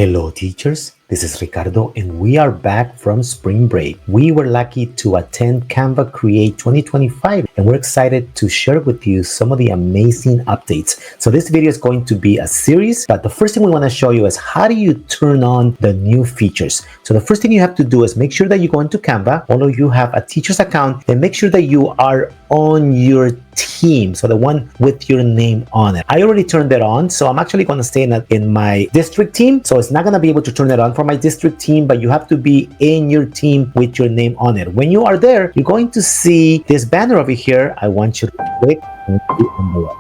Hello teachers, this is Ricardo and we are back from spring break. We were lucky to attend Canva Create 2025 and we're excited to share with you some of the amazing updates. So this video is going to be a series, but the first thing we want to show you is how do you turn on the new features. So the first thing you have to do is make sure that you go into Canva, although you have a teacher's account, and make sure that you are on your team, so the one with your name on it. I already turned it on, so I'm actually going to stay in my district team, so it's not going to be able to turn it on for my district team, but you have to be in your team with your name on it. When you are there, you're going to see this banner over here. I want you to click and envelope.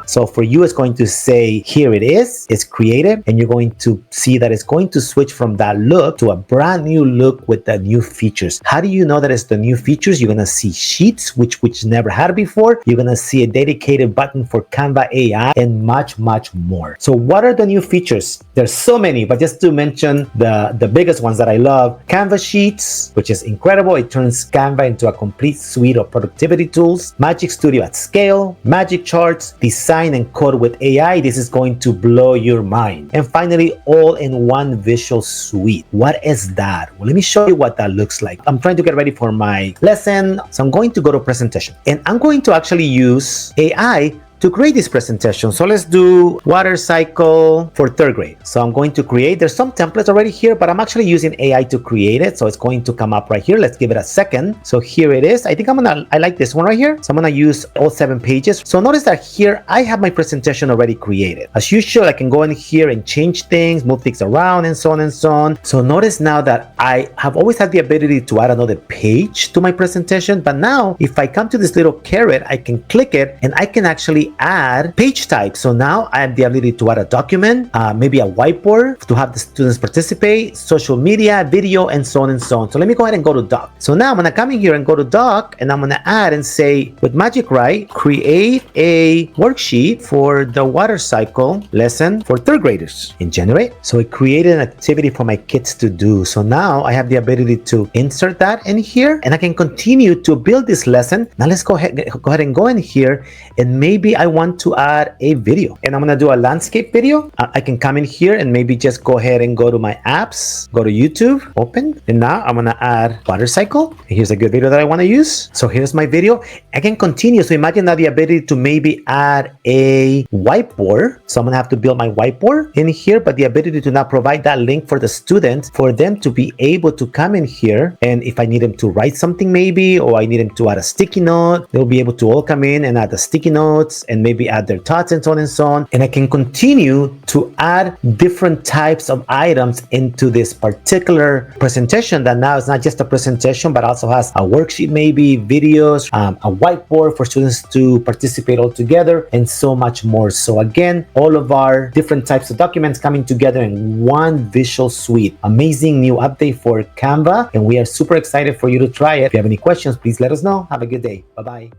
So for you, it's going to say, here it is, it's created, and you're going to see that it's going to switch from that look to a brand new look with the new features. How do you know that it's the new features? You're going to see sheets, which never had before. You're going to see a dedicated button for Canva AI and much, much more. So what are the new features? There's so many, but just to mention the biggest ones that I love, Canva Sheets, which is incredible. It turns Canva into a complete suite of productivity tools. Magic Studio at scale, Magic Charts, Design and code with AI. This is going to blow your mind. And finally, all-in-one visual suite. What is that? Well, let me show you what that looks like. I'm trying to get ready for my lesson, so I'm going to go to presentation, and I'm going to actually use AI to create this presentation. So let's do water cycle for third grade. So I'm going to create, there's some templates already here, but I'm actually using AI to create it. So it's going to come up right here. Let's give it a second. So here it is. I think I like this one right here. So I'm gonna use all 7 pages. So notice that here, I have my presentation already created. As usual, I can go in here and change things, move things around and so on and so on. So notice now that I have always had the ability to add another page to my presentation. But now if I come to this little caret, I can click it and I can actually add page type. So now I have the ability to add a document, maybe a whiteboard to have the students participate, social media, video, and so on and so on. So let me go ahead and go to doc. So now I'm gonna come in here and go to doc, and I'm gonna add and say with Magic Write, create a worksheet for the water cycle lesson for third graders and generate. So it created an activity for my kids to do. So now I have the ability to insert that in here, and I can continue to build this lesson. Now let's go ahead and go in here, and maybe I want to add a video, and I'm gonna do a landscape video. I can come in here and maybe just go ahead and go to my apps, go to YouTube, open, and now I'm gonna add water cycle. Here's a good video that I want to use. So here's my video. I can continue. So imagine that the ability to maybe add a whiteboard. So I'm gonna have to build my whiteboard in here, but the ability to now provide that link for the students, for them to be able to come in here, and if I need them to write something maybe, or I need them to add a sticky note, they'll be able to all come in and add the sticky notes and maybe add their thoughts and so on and so on. And I can continue to add different types of items into this particular presentation that now is not just a presentation, but also has a worksheet, maybe videos, a whiteboard for students to participate all together, and so much more. So again, all of our different types of documents coming together in one visual suite. Amazing new update for Canva, and we are super excited for you to try it. If you have any questions, please let us know. Have a good day. Bye-bye.